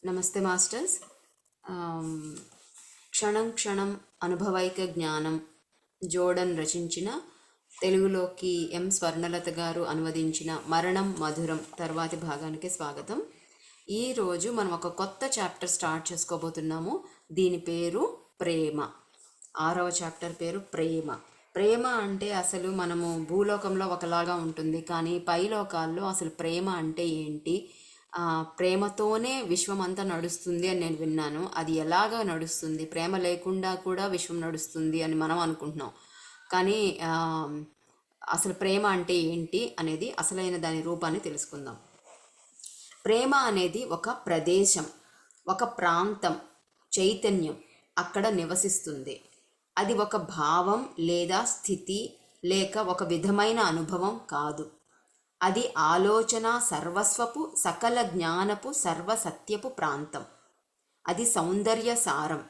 నమస్తే మాస్టర్స్. క్షణం క్షణం అనుభవైక జ్ఞానం జోడన్ రచించిన, తెలుగులోకి ఎం స్వర్ణలత గారు అనువదించిన మరణం మధురం తర్వాతి భాగానికి స్వాగతం. ఈరోజు మనం ఒక కొత్త చాప్టర్ స్టార్ట్ చేసుకోబోతున్నాము. దీని పేరు ప్రేమ. 6వ చాప్టర్ పేరు ప్రేమ. ప్రేమ అంటే అసలు మనము భూలోకంలో ఒకలాగా ఉంటుంది, కానీ పైలోకాల్లో అసలు ప్రేమ అంటే ఏంటి, ప్రేమతోనే విశ్వం అంతా నడుస్తుంది అని నేను విన్నాను. అది ఎలాగా నడుస్తుంది, ప్రేమ లేకుండా కూడా విశ్వం నడుస్తుంది అని మనం అనుకుంటున్నాం. కానీ అసలు ప్రేమ అంటే ఏంటి అనేది అసలైన దాని రూపాన్ని తెలుసుకుందాం. ప్రేమ అనేది ఒక ప్రదేశం, ఒక ప్రాంతం, చైతన్యం అక్కడ నివసిస్తుంది. అది ఒక భావం లేదా స్థితి లేక ఒక విధమైన అనుభవం కాదు. అది ఆలోచన సర్వస్వపు సకల జ్ఞానపు సర్వసత్యపు ప్రాంతం. అది సౌందర్య సారం.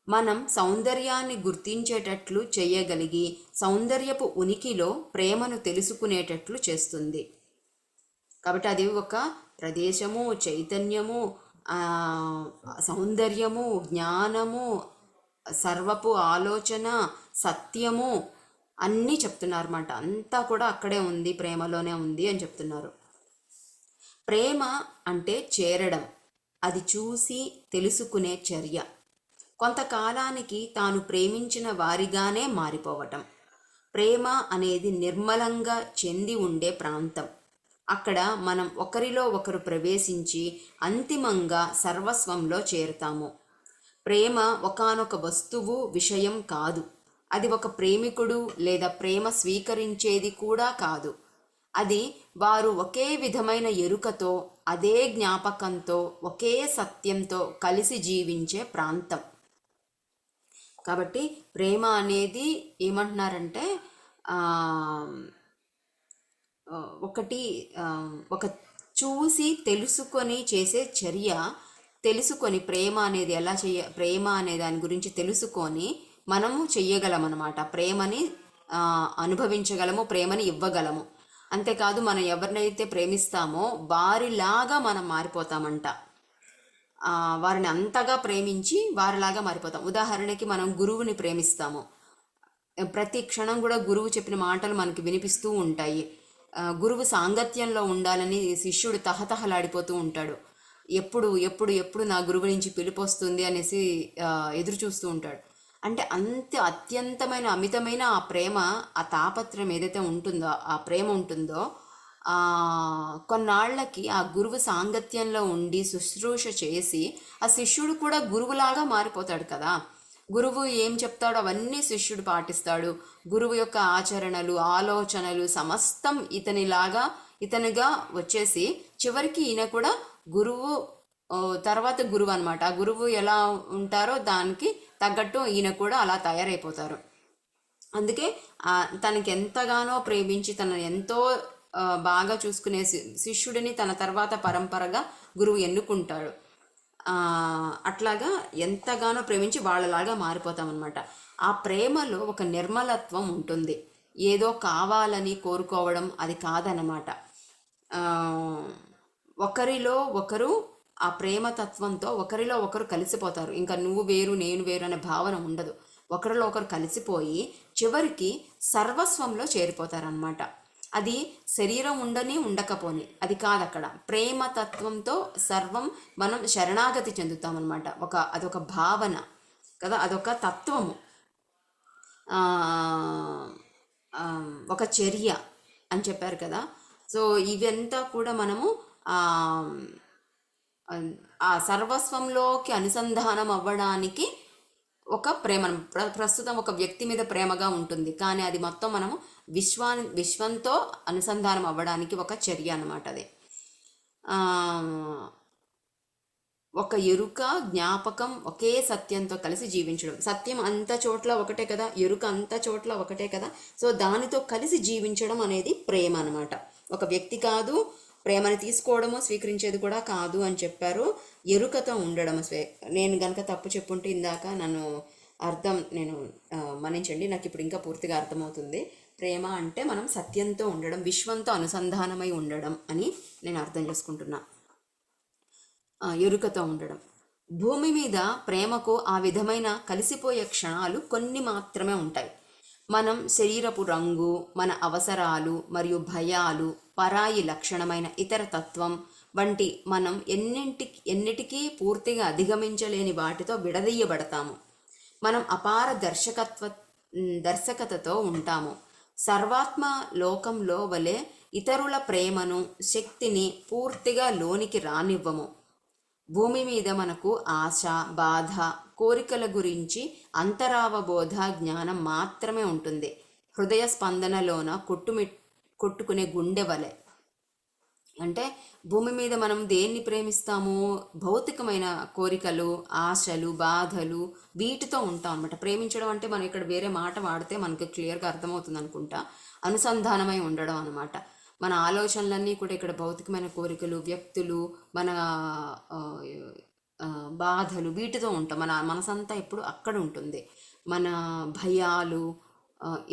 మనం సౌందర్యాన్ని గుర్తించేటట్లు చేయగలిగి సౌందర్యపు ఉనికిలో ప్రేమను తెలుసుకునేటట్లు చేస్తుంది. కాబట్టి అది ఒక ప్రదేశము, చైతన్యము, సౌందర్యము, జ్ఞానము, సర్వపు ఆలోచన, సత్యము అన్నీ చెప్తున్నారు అన్నమాట. అంతా కూడా అక్కడే ఉంది, ప్రేమలోనే ఉంది అని చెప్తున్నారు. ప్రేమ అంటే చేరడం, అది చూసి తెలుసుకునే చర్య, కొంతకాలానికి తాను ప్రేమించిన వారిగానే మారిపోవటం. ప్రేమ అనేది నిర్మలంగా చెంది ఉండే ప్రాంతం. అక్కడ మనం ఒకరిలో ఒకరు ప్రవేశించి అంతిమంగా సర్వస్వంలో చేరుతాము. ప్రేమ ఒకానొక వస్తువు, విషయం కాదు. అది ఒక ప్రేమికుడు లేదా ప్రేమ స్వీకరించేది కూడా కాదు. అది వారు ఒకే విధమైన ఎరుకతో, అదే జ్ఞాపకంతో, ఒకే సత్యంతో కలిసి జీవించే ప్రాంతం. కాబట్టి ప్రేమ అనేది ఏమంటున్నారంటే ఒకటి ఒక చూసి తెలుసుకొని చేసే చర్య. తెలుసుకొని ప్రేమ అనేది ఎలా ప్రేమ అనే దాని గురించి తెలుసుకొని మనము చెయ్యగలం అన్నమాట. ప్రేమని అనుభవించగలము, ప్రేమని ఇవ్వగలము. అంతేకాదు, మనం ఎవరినైతే ప్రేమిస్తామో వారిలాగా మనం మారిపోతామంట. వారిని అంతగా ప్రేమించి వారిలాగా మారిపోతాం. ఉదాహరణకి మనం గురువుని ప్రేమిస్తాము. ప్రతి క్షణం కూడా గురువు చెప్పిన మాటలు మనకి వినిపిస్తూ ఉంటాయి. గురువు సాంగత్యంలో ఉండాలని శిష్యుడు తహతహలాడిపోతూ ఉంటాడు. ఎప్పుడు ఎప్పుడు ఎప్పుడు నా గురువు నుంచి పిలుపు వస్తుంది అనేసి ఎదురు చూస్తూ ఉంటాడు. అంటే అత్యంతమైన అమితమైన ఆ ప్రేమ, ఆ తాపత్రయం ఏదైతే ఉంటుందో, ఆ ప్రేమ ఉంటుందో, కొన్నాళ్లకి ఆ గురువు సాంగత్యంలో ఉండి శుశ్రూష చేసి ఆ శిష్యుడు కూడా గురువులాగా మారిపోతాడు కదా. గురువు ఏం చెప్తాడో అవన్నీ శిష్యుడు పాటిస్తాడు. గురువు యొక్క ఆచరణలు, ఆలోచనలు సమస్తం ఇతనిగా వచ్చేసి చివరికి ఈయన కూడా గురువు తర్వాత గురువు అనమాట. ఆ గురువు ఎలా ఉంటారో దానికి తగ్గట్టు ఈయన కూడా అలా తయారైపోతారు. అందుకే తనకి ఎంతగానో ప్రేమించి తనని ఎంతో బాగా చూసుకునే శిష్యుడిని తన తర్వాత పరంపరగా గురువు ఎన్నుకుంటాడు. అట్లాగా ఎంతగానో ప్రేమించి వాళ్ళలాగా మారిపోతామన్నమాట. ఆ ప్రేమలో ఒక నిర్మలత్వం ఉంటుంది. ఏదో కావాలని కోరుకోవడం అది కాదనమాట. ఒకరిలో ఒకరు ఆ ప్రేమతత్వంతో ఒకరిలో ఒకరు కలిసిపోతారు. ఇంకా నువ్వు వేరు నేను వేరు అనే భావన ఉండదు. ఒకరిలో ఒకరు కలిసిపోయి చివరికి సర్వస్వంలో చేరిపోతారనమాట. అది శరీరం ఉండని ఉండకపోని అది కాదు. అక్కడ ప్రేమతత్వంతో సర్వం మనం శరణాగతి చెందుతామన్నమాట. అదొక భావన కదా, అదొక తత్వము, ఒక చర్య అని చెప్పారు కదా. సో ఇవంతా కూడా మనము ఆ సర్వస్వంలోకి అనుసంధానం అవ్వడానికి ఒక ప్రేమ. ప్రస్తుతం ఒక వ్యక్తి మీద ప్రేమగా ఉంటుంది, కానీ అది మొత్తం మనము విశ్వంతో అనుసంధానం అవ్వడానికి ఒక చర్య అన్నమాట. అది ఒక ఎరుక, జ్ఞాపకం, ఒకే సత్యంతో కలిసి జీవించడం. సత్యం అంత చోట్ల ఒకటే కదా, ఎరుక అంత చోట్ల ఒకటే కదా. సో దానితో కలిసి జీవించడం అనేది ప్రేమ అనమాట. ఒక వ్యక్తి కాదు, ప్రేమని తీసుకోవడము స్వీకరించేది కూడా కాదు అని చెప్పారు. ఎరుకతో ఉండడం. నేను గనక తప్పు చెప్పుంటే ఇందాక నేను మన్నించండి. నాకు ఇప్పుడు ఇంకా పూర్తిగా అర్థమవుతుంది. ప్రేమ అంటే మనం సత్యంతో ఉండడం, విశ్వంతో అనుసంధానమై ఉండడం అని నేను అర్థం చేసుకుంటున్నా. ఎరుకతో ఉండడం. భూమి మీద ప్రేమకు ఆ విధమైన కలిసిపోయే క్షణాలు కొన్ని మాత్రమే ఉంటాయి. మనం శరీరపు రంగు, మన అవసరాలు మరియు భయాలు, పరాయి లక్షణమైన ఇతర తత్వం వంటి మనం ఎన్నిటికీ పూర్తిగా అధిగమించలేని వాటితో విడదీయబడతాము. మనం అపార దర్శకతతో ఉంటాము. సర్వాత్మ లోకంలో వలె ఇతరుల ప్రేమను, శక్తిని పూర్తిగా లోనికి రానివ్వము. భూమి మీద మనకు ఆశ, బాధ, కోరికల గురించి అంతరావబోధ జ్ఞానం మాత్రమే ఉంటుంది. హృదయ స్పందనలోన కొట్టుకునే గుండె వలె. అంటే భూమి మీద మనం దేన్ని ప్రేమిస్తాము? భౌతికమైన కోరికలు, ఆశలు, బాధలు, వీటితో ఉంటాం అనమాట. ప్రేమించడం అంటే మనం ఇక్కడ వేరే మాట వాడితే మనకు క్లియర్గా అర్థమవుతుంది అనుకుంటా. అనుసంధానమై ఉండడం అనమాట. మన ఆలోచనలన్నీ కూడా ఇక్కడ భౌతికమైన కోరికలు, వ్యక్తులు, మన బాధలు, వీటితో ఉంటాం. మన మనసంతా ఎప్పుడు అక్కడ ఉంటుంది. మన భయాలు,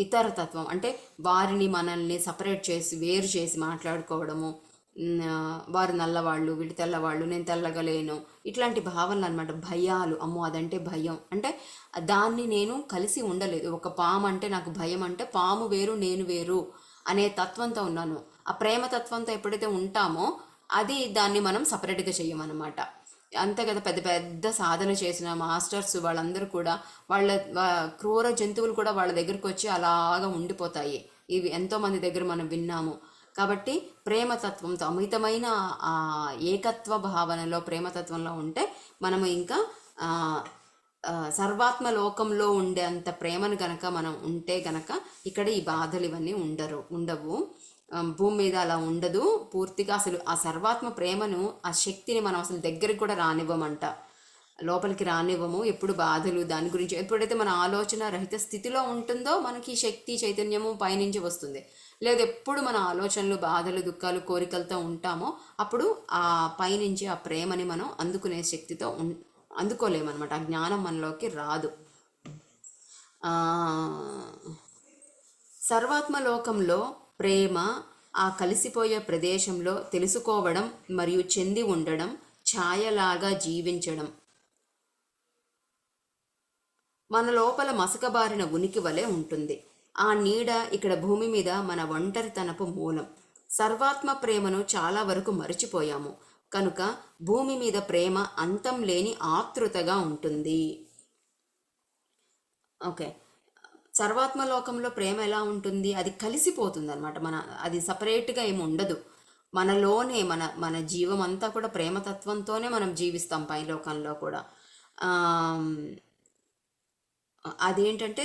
ఇతర తత్వం అంటే వారిని మనల్ని సపరేట్ చేసి వేరు చేసి మాట్లాడుకోవడము. వారు నల్లవాళ్ళు, వీళ్ళు తెల్లవాళ్ళు, నేను తెల్లగలేను, ఇట్లాంటి భావనలు అనమాట. భయాలు, అమ్మో అదంటే భయం అంటే దాన్ని నేను కలిసి ఉండలేదు. ఒక పాము అంటే నాకు భయం అంటే పాము వేరు నేను వేరు అనే తత్వంతో ఉన్నాను. ఆ ప్రేమ తత్వంతో ఎప్పుడైతే ఉంటామో అది దాన్ని మనం సపరేట్గా చెయ్యమన్నమాట. అంతే కదా, పెద్ద పెద్ద సాధన చేసిన మాస్టర్స్ వాళ్ళందరూ కూడా వాళ్ళ క్రూర జంతువులు కూడా వాళ్ళ దగ్గరికి వచ్చి అలాగా ఉండిపోతాయి. ఇవి ఎంతోమంది దగ్గర మనం విన్నాము. కాబట్టి ప్రేమతత్వంతో అమితమైన ఆ ఏకత్వ భావనలో, ప్రేమతత్వంలో ఉంటే మనము ఇంకా సర్వాత్మ లోకంలో ఉండే అంత ప్రేమను గనక మనం ఉంటే గనక ఇక్కడ ఈ బాధలు ఇవన్నీ ఉండవు. భూమి మీద అలా ఉండదు పూర్తిగా. అసలు ఆ సర్వాత్మ ప్రేమను, ఆ శక్తిని మనం అసలు దగ్గరికి కూడా రానివ్వమంట, లోపలికి రానివ్వము. ఎప్పుడు బాధలు దాని గురించి ఎప్పుడైతే మన ఆలోచన రహిత స్థితిలో ఉంటుందో మనకి శక్తి, చైతన్యము పైనుంచి వస్తుంది. లేదు ఎప్పుడు మన ఆలోచనలు, బాధలు, దుఃఖాలు, కోరికలతో ఉంటామో అప్పుడు ఆ పైనుంచి ఆ ప్రేమని మనం అందుకునే శక్తితో అందుకోలేమన్నమాట. ఆ జ్ఞానం మనలోకి రాదు. సర్వాత్మలోకంలో ప్రేమ ఆ కలిసిపోయే ప్రదేశంలో తెలుసుకోవడం మరియు చెంది ఉండడం, ఛాయలాగా జీవించడం, మన లోపల మసకబారిన ఉనికి వలె ఉంటుంది. ఆ నీడ ఇక్కడ భూమి మీద మన ఒంటరితనపు మూలం. సర్వాత్మ ప్రేమను చాలా వరకు మరచిపోయాము కనుక భూమి మీద ప్రేమ అంతం లేని ఆతృతగా ఉంటుంది. ఓకే, సర్వాత్మలోకంలో ప్రేమ ఎలా ఉంటుంది? అది కలిసిపోతుంది అనమాట. అది సపరేట్గా ఏమి ఉండదు. మనలోనే మన జీవం అంతా కూడా ప్రేమతత్వంతోనే మనం జీవిస్తాం పైలోకంలో కూడా. అదేంటంటే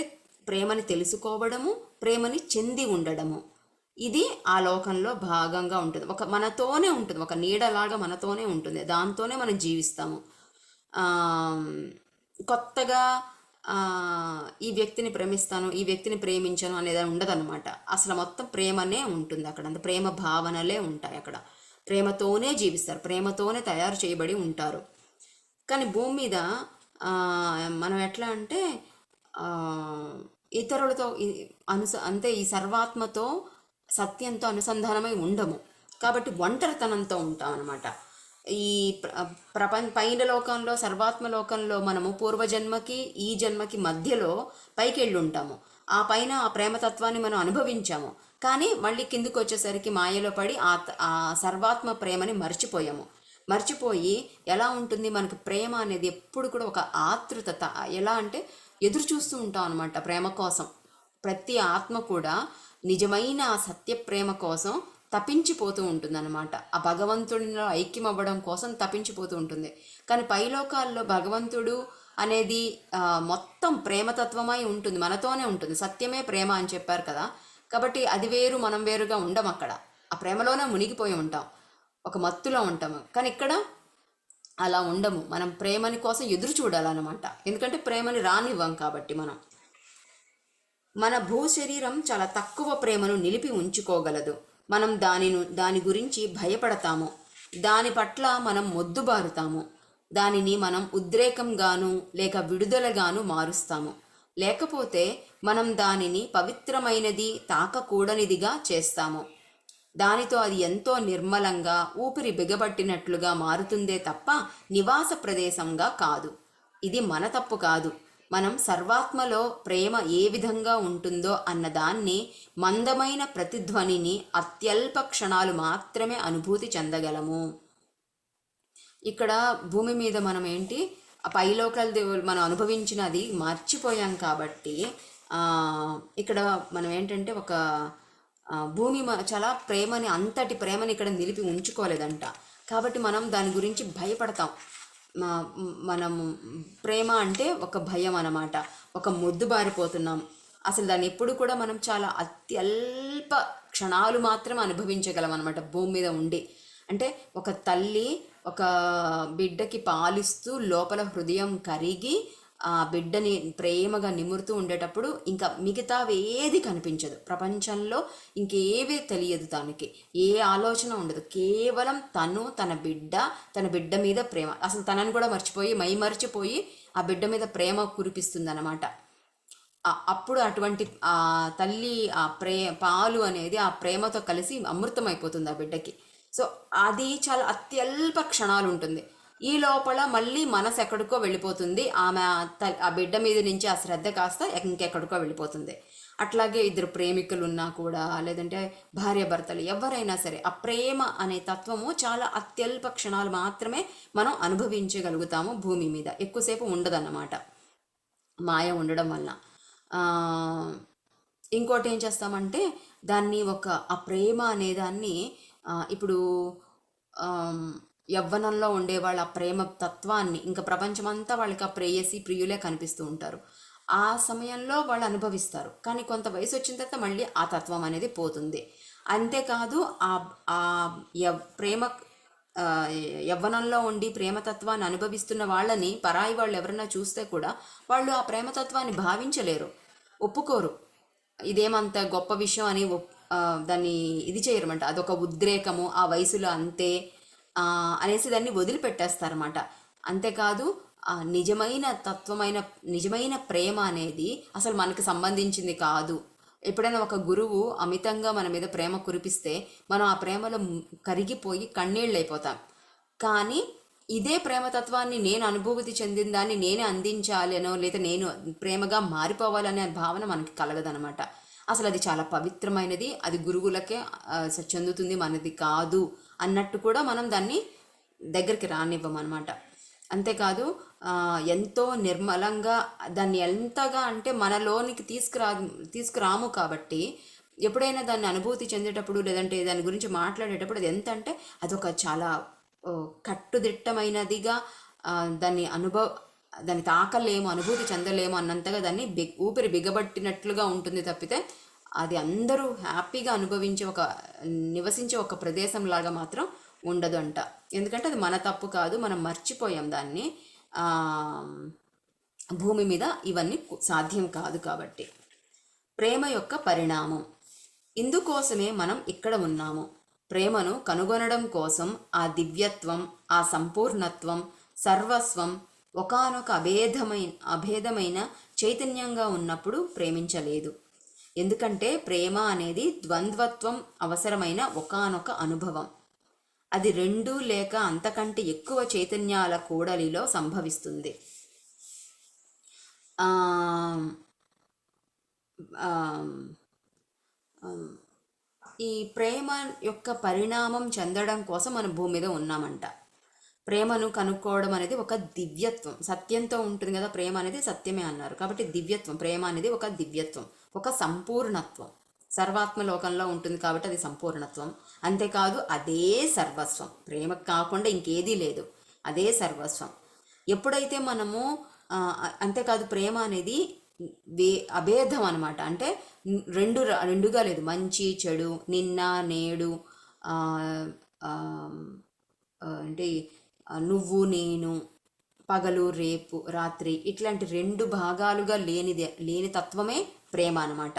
ప్రేమని తెలుసుకోవడము, ప్రేమని చెంది ఉండడము, ఇది ఆ లోకంలో భాగంగా ఉంటుంది. మనతోనే ఉంటుంది, ఒక నీడలాగా మనతోనే ఉంటుంది. దాంతోనే మనం జీవిస్తాము. కొత్తగా ఈ వ్యక్తిని ప్రేమిస్తాను, ఈ వ్యక్తిని ప్రేమించను అనేది ఉండదన్నమాట. అసలు మొత్తం ప్రేమనే ఉంటుంది అక్కడ. అంత ప్రేమ భావనలే ఉంటాయి అక్కడ. ప్రేమతోనే జీవిస్తారు, ప్రేమతోనే తయారు చేయబడి ఉంటారు. కానీ భూమి మీద మనం ఎట్లా అంటే ఇతరులతో అంటే ఈ సర్వాత్మతో, సత్యంతో అనుసంధానమై ఉండము. కాబట్టి ఒంటరితనంతో ఉంటాం అనమాట. ఈ పైన లోకంలో, సర్వాత్మ లోకంలో మనము పూర్వజన్మకి ఈ జన్మకి మధ్యలో పైకి వెళ్ళి ఉంటాము. ఆ పైన ఆ ప్రేమతత్వాన్ని మనం అనుభవించాము. కానీ మళ్ళీ కిందికి వచ్చేసరికి మాయలో పడి ఆ సర్వాత్మ ప్రేమని మర్చిపోయి ఎలా ఉంటుంది మనకు ప్రేమ అనేది ఎప్పుడు కూడా ఒక ఆతృతత. ఎలా అంటే ఎదురు చూస్తూ ఉంటాం అనమాట ప్రేమ కోసం. ప్రతి ఆత్మ కూడా నిజమైన సత్య ప్రేమ కోసం తపించిపోతూ ఉంటుంది అనమాట. ఆ భగవంతుడిలో ఐక్యం అవ్వడం కోసం తపించిపోతూ ఉంటుంది. కానీ పైలోకాల్లో భగవంతుడు అనేది మొత్తం ప్రేమతత్వమై ఉంటుంది, మనతోనే ఉంటుంది. సత్యమే ప్రేమ అని చెప్పారు కదా. కాబట్టి అది వేరు, మనం వేరుగా ఉండం. అక్కడ ఆ ప్రేమలోనే మునిగిపోయి ఉంటాం, ఒక మత్తులో ఉంటాము. కానీ ఇక్కడ అలా ఉండము. మనం ప్రేమని కోసం ఎదురు చూడాలన్నమాట. ఎందుకంటే ప్రేమని రానివ్వం కాబట్టి. మన భూ శరీరం చాలా తక్కువ ప్రేమను నిలిపి ఉంచుకోగలదు. మనం దాని గురించి భయపడతాము, దాని పట్ల మనం మొద్దుబారుతాము, దానిని మనం ఉద్రేకంగాను లేక విడుదలగాను మారుస్తాము. లేకపోతే మనం దానిని పవిత్రమైనది, తాకకూడనిదిగా చేస్తాము. దానితో అది ఎంతో నిర్మలంగా ఊపిరి బిగబట్టినట్లుగా మారుతుందే తప్ప నివాస ప్రదేశంగా కాదు. ఇది మన తప్పు కాదు. మనం సర్వాత్మలో ప్రేమ ఏ విధంగా ఉంటుందో అన్నదాన్ని మందమైన ప్రతిధ్వనిని అత్యల్ప క్షణాలు మాత్రమే అనుభూతి చెందగలము. ఇక్కడ భూమి మీద మనం ఏంటి ఆ పైలోకాల దేవులు మనం అనుభవించినది మర్చిపోయాం కాబట్టి ఇక్కడ మనం ఏంటంటే ఒక భూమి చాలా ప్రేమని అంతటి ప్రేమని ఇక్కడ నిలిపి ఉంచుకోలేదంట. కాబట్టి మనం దాని గురించి భయపడతాం. మనం ప్రేమ అంటే ఒక భయం అన్నమాట. ఒక మొద్దుబారిపోతున్నాం. అసలు దాన్ని ఎప్పుడు కూడా మనం చాలా అత్యల్ప క్షణాలు మాత్రం అనుభవించగలం అనమాట భూమి మీద ఉండి. అంటే ఒక తల్లి ఒక బిడ్డకి పాలిస్తూ లోపల హృదయం కరిగి ఆ బిడ్డని ప్రేమగా నిమురుతూ ఉండేటప్పుడు ఇంకా మిగతావేది కనిపించదు. ప్రపంచంలో ఇంకేవీ తెలియదు, తనకి ఏ ఆలోచన ఉండదు. కేవలం తన బిడ్డ మీద ప్రేమ. అసలు తనని కూడా మర్చిపోయి మర్చిపోయి ఆ బిడ్డ మీద ప్రేమ కురిపిస్తుంది అన్నమాట. అప్పుడు అటువంటి ఆ తల్లి ఆ పాలు అనేది ఆ ప్రేమతో కలిసి అమృతం అయిపోతుంది ఆ బిడ్డకి. సో అది చాలా అత్యల్ప క్షణాలు ఉంటుంది. ఈ లోపల మళ్ళీ మనసు ఎక్కడికో వెళ్ళిపోతుంది. ఆమె ఆ బిడ్డ మీద నుంచి ఆ శ్రద్ధ కాస్త ఇంకెక్కడికో వెళ్ళిపోతుంది. అట్లాగే ఇద్దరు ప్రేమికులు ఉన్నా కూడా, లేదంటే భార్యాభర్తలు ఎవరైనా సరే, ఆ ప్రేమ అనే తత్వము చాలా అత్యల్ప క్షణాలు మాత్రమే మనం అనుభవించగలుగుతాము భూమి మీద. ఎక్కువసేపు ఉండదన్నమాట మాయ ఉండడం వల్ల. ఇంకోటి ఏం చేస్తామంటే దాన్ని ఆ ప్రేమ అనేదాన్ని ఇప్పుడు యవ్వనంలో ఉండేవాళ్ళు ఆ ప్రేమ తత్వాన్ని ఇంకా ప్రపంచమంతా వాళ్ళకి ఆ ప్రియులే కనిపిస్తూ ఉంటారు. ఆ సమయంలో వాళ్ళు అనుభవిస్తారు. కానీ కొంత వయసు వచ్చిన తర్వాత మళ్ళీ ఆ తత్వం అనేది పోతుంది. అంతేకాదు ఆ ప్రేమ యవ్వనంలో ఉండి ప్రేమతత్వాన్ని అనుభవిస్తున్న వాళ్ళని పరాయి వాళ్ళు ఎవరైనా చూస్తే కూడా వాళ్ళు ఆ ప్రేమతత్వాన్ని భావించలేరు, ఒప్పుకోరు. ఇదేమంత గొప్ప విషయం అని దాన్ని ఇది చేయరమంట. అదొక ఉద్రేకము, ఆ వయసులో అంతే అనేసి దాన్ని వదిలిపెట్టేస్తారన్నమాట. అంతేకాదు నిజమైన ప్రేమ అనేది అసలు మనకు సంబంధించింది కాదు. ఎప్పుడైనా ఒక గురువు అమితంగా మన మీద ప్రేమ కురిపిస్తే మనం ఆ ప్రేమలో కరిగిపోయి కన్నీళ్ళు అయిపోతాం. కానీ ఇదే ప్రేమతత్వాన్ని నేను అనుభూతి చెందిన దాన్ని నేనే అందించాలనో లేదా నేను ప్రేమగా మారిపోవాలనే భావన మనకి కలగదనమాట. అసలు అది చాలా పవిత్రమైనది, అది గురువులకే చెందుతుంది, మనది కాదు అన్నట్టు కూడా మనం దాన్ని దగ్గరికి రానివ్వమన్నమాట. అంతేకాదు ఎంతో నిర్మలంగా దాన్ని ఎంతగా అంటే మనలోనికి తీసుకురాము. కాబట్టి ఎప్పుడైనా దాన్ని అనుభూతి చెందేటప్పుడు లేదంటే దాని గురించి మాట్లాడేటప్పుడు అది ఎంత అంటే అదొక చాలా కట్టుదిట్టమైనదిగా దాన్ని తాకలేము, అనుభూతి చెందలేము అన్నంతగా దాన్ని ఊపిరి బిగబట్టినట్లుగా ఉంటుంది తప్పితే అది అందరూ హ్యాపీగా నివసించే ఒక ప్రదేశం లాగా మాత్రం ఉండదు అంట. ఎందుకంటే అది మన తప్పు కాదు, మనం మర్చిపోయాం దాన్ని. భూమి మీద ఇవన్నీ సాధ్యం కాదు. కాబట్టి ప్రేమ యొక్క పరిణామం, ఇందుకోసమే మనం ఇక్కడ ఉన్నాము. ప్రేమను కనుగొనడం కోసం ఆ దివ్యత్వం, ఆ సంపూర్ణత్వం, సర్వస్వం ఒకానొక అభేదమైన చైతన్యంగా ఉన్నప్పుడు ప్రేమించలేదు. ఎందుకంటే ప్రేమ అనేది ద్వంద్వత్వం అవసరమైన ఒకానొక అనుభవం. అది రెండు లేక అంతకంటే ఎక్కువ చైతన్యాల కూడలిలో సంభవిస్తుంది. ఈ ప్రేమ యొక్క పరిణామం చెందడం కోసం మనం భూమి మీద ఉన్నామంట. ప్రేమను కనుక్కోవడం అనేది ఒక దివ్యత్వం, సత్యంతో ఉంటుంది కదా. ప్రేమ అనేది సత్యమే అన్నారు కాబట్టి దివ్యత్వం, ప్రేమ అనేది ఒక దివ్యత్వం, ఒక సంపూర్ణత్వం, సర్వాత్మ లోకంలో ఉంటుంది కాబట్టి అది సంపూర్ణత్వం. అంతేకాదు అదే సర్వస్వం, ప్రేమ కాకుండా ఇంకేదీ లేదు, అదే సర్వస్వం. ఎప్పుడైతే మనము అంతేకాదు ప్రేమ అనేది అభేదం అనమాట. అంటే రెండుగా లేదు, మంచి చెడు, నిన్న నేడు, అంటే నువ్వు నేను, పగలు రేపు రాత్రి, ఇట్లాంటి రెండు భాగాలుగా లేని తత్వమే ప్రేమ అనమాట.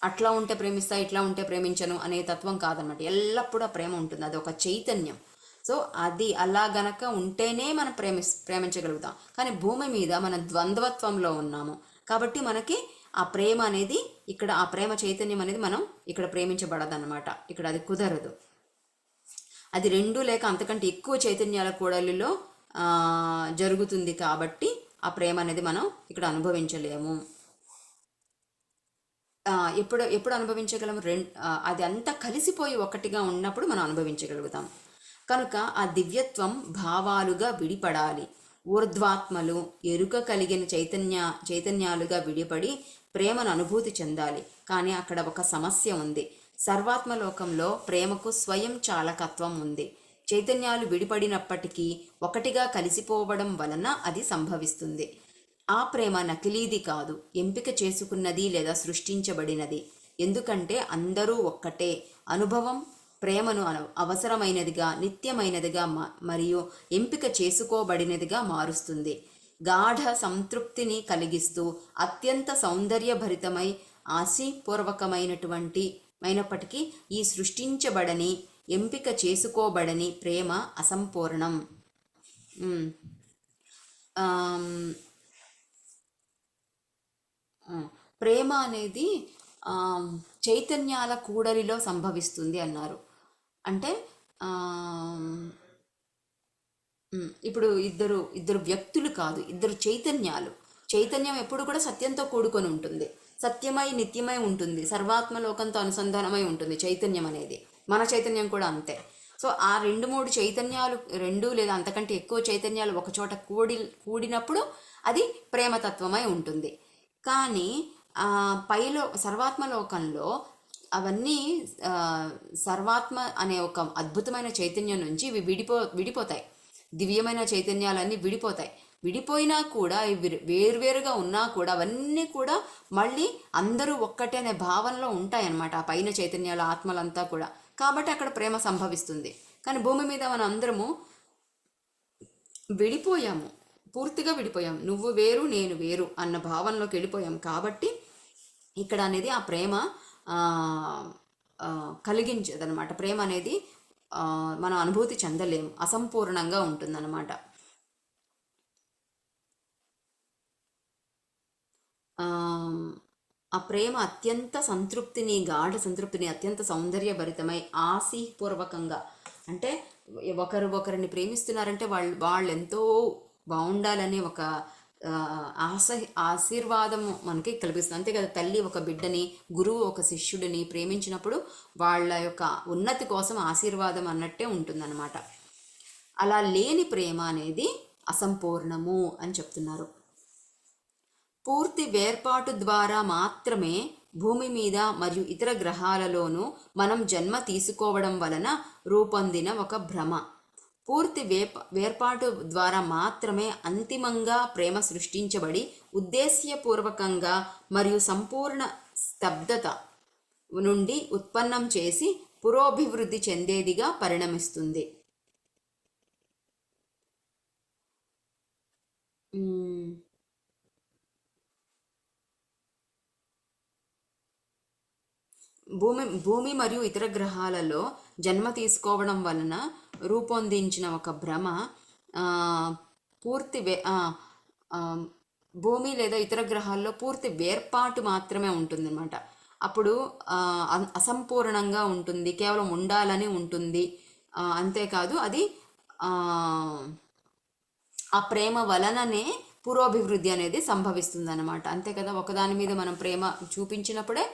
అట్లా ఉంటే ప్రేమిస్తా, ఇట్లా ఉంటే ప్రేమించను అనే తత్వం కాదనమాట. ఎల్లప్పుడూ ఆ ప్రేమ ఉంటుంది, అది ఒక చైతన్యం. సో అది అలా గనక ఉంటేనే మనం ప్రేమించగలుగుతాం. కానీ భూమి మీద మనం ద్వంద్వత్వంలో ఉన్నాము కాబట్టి మనకి ఆ ప్రేమ అనేది ఇక్కడ ఆ ప్రేమ చైతన్యం అనేది మనం ఇక్కడ ప్రేమించబడదన్నమాట. ఇక్కడ అది కుదరదు. అది రెండు లేక అంతకంటే ఎక్కువ చైతన్యాల కూడలిలో జరుగుతుంది కాబట్టి ఆ ప్రేమ అనేది మనం ఇక్కడ అనుభవించలేము. ఎప్పుడు ఎప్పుడు అనుభవించగలము? అది అంతా కలిసిపోయి ఒకటిగా ఉన్నప్పుడు మనం అనుభవించగలుగుతాం. కనుక ఆ దివ్యత్వం భావాలుగా విడిపడాలి. ఊర్ధ్వాత్మలు ఎరుక కలిగిన చైతన్యాలుగా విడిపడి ప్రేమను అనుభూతి చెందాలి. కానీ అక్కడ ఒక సమస్య ఉంది. సర్వాత్మలోకంలో ప్రేమకు స్వయం చాలకత్వం ఉంది. చైతన్యాలు విడిపడినప్పటికీ ఒకటిగా కలిసిపోవడం వలన అది సంభవిస్తుంది. ఆ ప్రేమ నకిలీది కాదు, ఎంపిక చేసుకున్నది లేదా సృష్టించబడినది. ఎందుకంటే అందరూ ఒక్కటే. అనుభవం ప్రేమను అవసరమైనదిగా, నిత్యమైనదిగా మరియు ఎంపిక చేసుకోబడినదిగా మారుస్తుంది. గాఢ సంతృప్తిని కలిగిస్తూ అత్యంత సౌందర్యభరితమై ఆశీపూర్వకమైనప్పటికీ ఈ సృష్టించబడని, ఎంపిక చేసుకోబడని ప్రేమ అసంపూర్ణం. ప్రేమ అనేది చైతన్యాల కూడలిలో సంభవిస్తుంది అన్నారు. అంటే ఇప్పుడు ఇద్దరు వ్యక్తులు కాదు, ఇద్దరు చైతన్యాలు. చైతన్యం ఎప్పుడు కూడా సత్యంతో కూడుకొని ఉంటుంది, సత్యమై నిత్యమై ఉంటుంది, సర్వాత్మలోకంతో అనుసంధానమై ఉంటుంది చైతన్యం అనేది. మన చైతన్యం కూడా అంతే. సో ఆ రెండు మూడు చైతన్యాలు, రెండు లేదా అంతకంటే ఎక్కువ చైతన్యాలు ఒకచోట కూడినప్పుడు అది ప్రేమతత్వమై ఉంటుంది. కానీ సర్వాత్మలోకంలో అవన్నీ సర్వాత్మ అనే ఒక అద్భుతమైన చైతన్యం నుంచి ఇవి విడిపోతాయి. దివ్యమైన చైతన్యాలన్నీ విడిపోతాయి. విడిపోయినా కూడా ఇవి వేరువేరుగా ఉన్నా కూడా అవన్నీ కూడా మళ్ళీ అందరూ ఒక్కటే అనే భావనలో ఉంటాయన్నమాట ఆ పైన చైతన్యాల ఆత్మలంతా కూడా. కాబట్టి అక్కడ ప్రేమ సంభవిస్తుంది. కానీ భూమి మీద మనం అందరము విడిపోయాము, పూర్తిగా విడిపోయాం. నువ్వు వేరు నేను వేరు అన్న భావనలోకి వెళ్ళిపోయాం. కాబట్టి ఇక్కడ అనేది ఆ ప్రేమ కలిగించదనమాట. ప్రేమ అనేది మనం అనుభూతి చెందలేము, అసంపూర్ణంగా ఉంటుందన్నమాట. ఆ ప్రేమ అత్యంత సంతృప్తిని, గాఢ సంతృప్తిని, అత్యంత సౌందర్యభరితమై ఆశీపూర్వకంగా, అంటే ఒకరిని ప్రేమిస్తున్నారంటే వాళ్ళు ఎంతో బాగుండాలనే ఒక ఆశీర్వాదము మనకి కల్పిస్తుంది. అంతే కదా, తల్లి ఒక బిడ్డని, గురువు ఒక శిష్యుడిని ప్రేమించినప్పుడు వాళ్ళ యొక్క ఉన్నతి కోసం ఆశీర్వాదం అన్నట్టే ఉంటుందన్నమాట. అలా లేని ప్రేమ అనేది అసంపూర్ణము అని చెప్తున్నారు. పూర్తి వేర్పాటు ద్వారా మాత్రమే భూమి మీద మరియు ఇతర గ్రహాలలోనూ మనం జన్మ తీసుకోవడం వలన రూపొందిన ఒక భ్రమ. పూర్తి వేర్పాటు ద్వారా మాత్రమే అంతిమంగా ప్రేమ సృష్టించబడి ఉద్దేశ్యపూర్వకంగా మరియు సంపూర్ణ స్తబ్దత నుండి ఉత్పన్నం చేసి పురోభివృద్ధి చెందేదిగా పరిణమిస్తుంది. భూమి మరియు ఇతర గ్రహాలలో జన్మ తీసుకోవడం వలన రూపొందించిన ఒక భ్రమ పూర్తి భూమి లేదా ఇతర గ్రహాల్లో పూర్తి వేర్పాటు మాత్రమే ఉంటుందన్నమాట. అప్పుడు అసంపూర్ణంగా ఉంటుంది, కేవలం ఉండాలని ఉంటుంది. అంతేకాదు అది ఆ ప్రేమ వలననే పురోభివృద్ధి అనేది సంభవిస్తుంది అన్నమాట. అంతే కదా, ఒకదాని మీద మనం ప్రేమ చూపించినప్పుడే,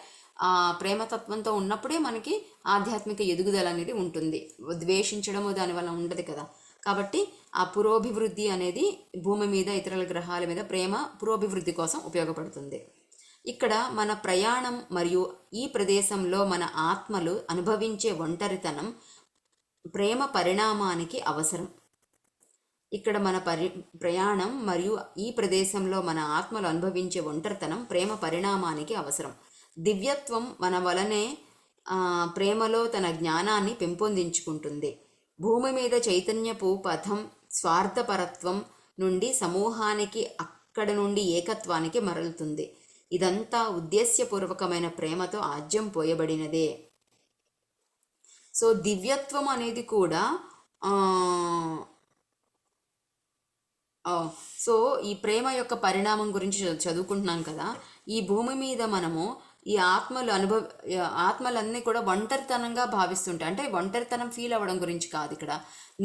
ఆ ప్రేమతత్వంతో ఉన్నప్పుడే మనకి ఆధ్యాత్మిక ఎదుగుదల అనేది ఉంటుంది. ద్వేషించడము దానివల్ల ఉండదు కదా. కాబట్టి ఆ పురోభివృద్ధి అనేది భూమి మీద ఇతరుల గ్రహాల మీద ప్రేమ పురోభివృద్ధి కోసం ఉపయోగపడుతుంది. ఇక్కడ మన ప్రయాణం మరియు ఈ ప్రదేశంలో మన ఆత్మలు అనుభవించే ఒంటరితనం ప్రేమ పరిణామానికి అవసరం. ఇక్కడ మన ప్రయాణం మరియు ఈ ప్రదేశంలో మన ఆత్మలు అనుభవించే ఒంటరితనం ప్రేమ పరిణామానికి అవసరం. దివ్యత్వం మన వలనే ప్రేమలో తన జ్ఞానాన్ని పెంపొందించుకుంటుంది. భూమి మీద చైతన్యపు పథం స్వార్థపరత్వం నుండి సమూహానికి, అక్కడ నుండి ఏకత్వానికి మరలుతుంది. ఇదంతా ఉద్దేశ్యపూర్వకమైన ప్రేమతో ఆజ్యం పోయబడినదే. సో దివ్యత్వం అనేది కూడా ఓ, సో ఈ ప్రేమ యొక్క పరిణామం గురించి చదువుకుంటున్నాం కదా. ఈ భూమి మీద మనము ఈ ఆత్మలన్నీ కూడా ఒంటరితనంగా భావిస్తుంటాయి. అంటే ఒంటరితనం ఫీల్ అవ్వడం గురించి కాదు ఇక్కడ.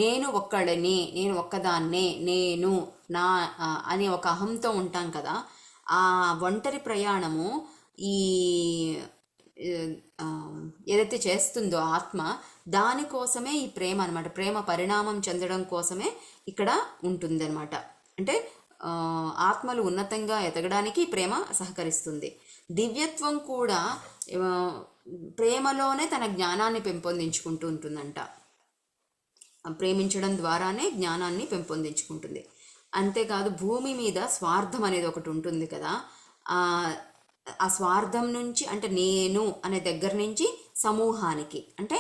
నేను ఒక్కడని, నేను ఒక్కదాన్నే, నేను నా అనే ఒక అహంతో ఉంటాం కదా. ఆ ఒంటరి ప్రయాణము ఈ ఆ, ఏదైతే చేస్తుందో ఆత్మ, దానికోసమే ఈ ప్రేమ అనమాట. ప్రేమ పరిణామం చెందడం కోసమే ఇక్కడ ఉంటుందన్నమాట. అంటే ఆత్మలు ఉన్నతంగా ఎదగడానికి ప్రేమ సహకరిస్తుంది. దివ్యత్వం కూడా ప్రేమలోనే తన జ్ఞానాన్ని పెంపొందించుకుంటూ ఉంటుందంట. ప్రేమించడం ద్వారానే జ్ఞానాన్ని పెంపొందించుకుంటుంది. అంతేకాదు భూమి మీద స్వార్థం అనేది ఒకటి ఉంటుంది కదా. ఆ స్వార్థం నుంచి, అంటే నేను అనే దగ్గర నుంచి సమూహానికి, అంటే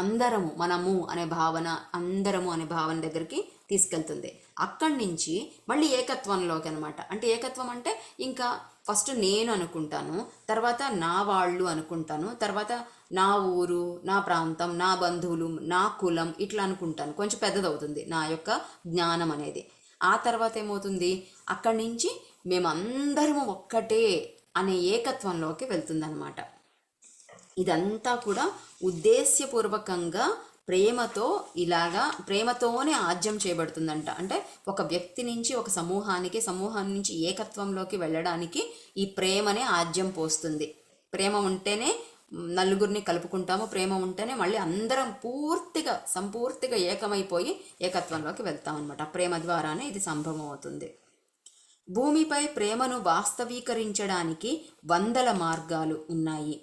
అందరము, మనము అనే భావన, అందరము అనే భావన దగ్గరికి తీసుకెళ్తుంది. అక్కడి నుంచి మళ్ళీ ఏకత్వంలోకి అనమాట. అంటే ఏకత్వం అంటే ఇంకా ఫస్ట్ నేను అనుకుంటాను, తర్వాత నా వాళ్ళు అనుకుంటాను, తర్వాత నా ఊరు, నా ప్రాంతం, నా బంధువులు, నా కులం, ఇట్లా అనుకుంటాను. కొంచెం పెద్దదవుతుంది నా యొక్క జ్ఞానం అనేది. ఆ తర్వాత ఏమవుతుంది, అక్కడి నుంచి మేమందరము ఒక్కటే అనే ఏకత్వంలోకి వెళ్తుందన్నమాట. ఇదంతా కూడా ఉద్దేశ్యపూర్వకంగా ప్రేమతో, ఇలాగా ప్రేమతోనే ఆజ్యం చేయబడుతుందంట. అంటే ఒక వ్యక్తి నుంచి ఒక సమూహానికి, సమూహం నుంచి ఏకత్వంలోకి వెళ్ళడానికి ఈ ప్రేమనే ఆజ్యం పోస్తుంది. ప్రేమ ఉంటేనే నలుగురిని కలుపుకుంటాము, ప్రేమ ఉంటేనే మళ్ళీ అందరం సంపూర్తిగా ఏకమైపోయి ఏకత్వంలోకి వెళ్తాం అనమాట. ప్రేమ ద్వారానే ఇది సంభవం అవుతుంది. భూమిపై ప్రేమను వాస్తవీకరించడానికి వందల మార్గాలు ఉన్నాయి.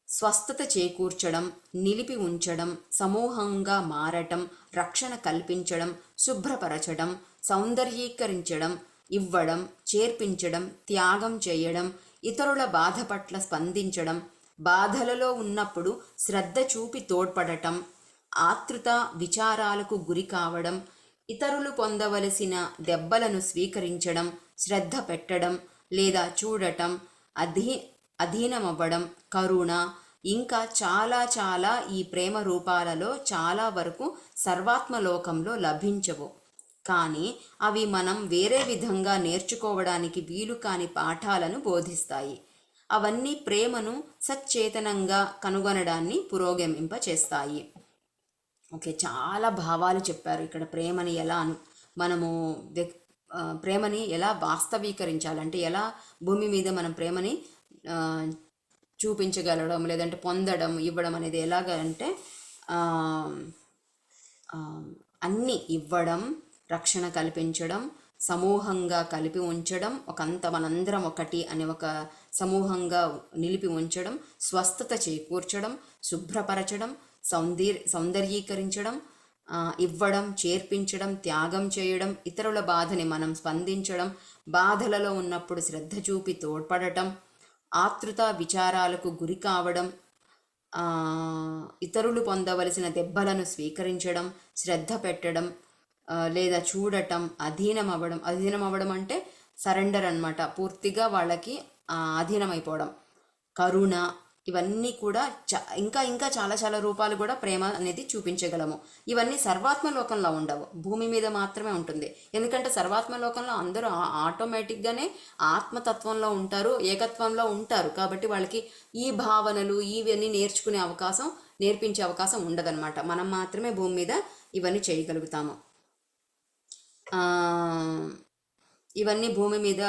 స్వస్థత చేకూర్చడం, నిలిపి ఉంచడం, సమూహంగా మారటం, రక్షణ కల్పించడం, శుభ్రపరచడం, సౌందర్యీకరించడం, ఇవ్వడం, చేర్పించడం, త్యాగం చేయడం, ఇతరుల బాధ పట్ల స్పందించడం, బాధలలో ఉన్నప్పుడు శ్రద్ధ చూపి తోడ్పడటం, ఆతృత విచారాలకు గురి కావడం, ఇతరులు పొందవలసిన దెబ్బలను స్వీకరించడం, శ్రద్ధ పెట్టడం లేదా చూడటం, అధీనమవ్వడం, కరుణ, ఇంకా చాలా చాలా ఈ ప్రేమ రూపాలలో చాలా వరకు సర్వాత్మలోకంలో లభించవు. కానీ అవి మనం వేరే విధంగా నేర్చుకోవడానికి వీలు కాని పాఠాలను బోధిస్తాయి. అవన్నీ ప్రేమను సచ్చేతనంగా కనుగొనడాన్ని పురోగమింపచేస్తాయి. ఓకే, చాలా భావాలు చెప్పారు ఇక్కడ. ప్రేమని ఎలా మనము ప్రేమని ఎలా వాస్తవీకరించాలంటే, ఎలా భూమి మీద మనం ప్రేమని చూపించగలడం, లేదంటే పొందడం, ఇవ్వడం అనేది ఎలాగ అంటే అన్నీ ఇవ్వడం, రక్షణ కల్పించడం, సమూహంగా కలిపి ఉంచడం, మనందరం ఒకటి అనే ఒక సమూహంగా నిలిపి ఉంచడం, స్వస్థత చేకూర్చడం, శుభ్రపరచడం, సౌందర్యీకరించడం, ఇవ్వడం, చేర్పించడం, త్యాగం చేయడం, ఇతరుల బాధని మనం స్పందించడం, బాధలలో ఉన్నప్పుడు శ్రద్ధ చూపి తోడ్పడటం, ఆతృత విచారాలకు గురి కావడం, ఇతరులు పొందవలసిన దెబ్బలను స్వీకరించడం, శ్రద్ధ పెట్టడం లేదా చూడటం, అధీనమవ్వడం అంటే సరెండర్ అనమాట. పూర్తిగా వాళ్ళకి అధీనమైపోవడం, కరుణ, ఇవన్నీ కూడా ఇంకా ఇంకా చాలా చాలా రూపాలు కూడా ప్రేమ అనేది చూపించగలము. ఇవన్నీ సర్వాత్మలోకంలో ఉండవు, భూమి మీద మాత్రమే ఉంటుంది. ఎందుకంటే సర్వాత్మలోకంలో అందరూ ఆటోమేటిక్గానే ఆత్మతత్వంలో ఉంటారు, ఏకత్వంలో ఉంటారు. కాబట్టి వాళ్ళకి ఈ భావనలు ఇవన్నీ నేర్పించే అవకాశం ఉండదన్నమాట. మనం మాత్రమే భూమి మీద ఇవన్నీ చేయగలుగుతాము. ఇవన్నీ భూమి మీద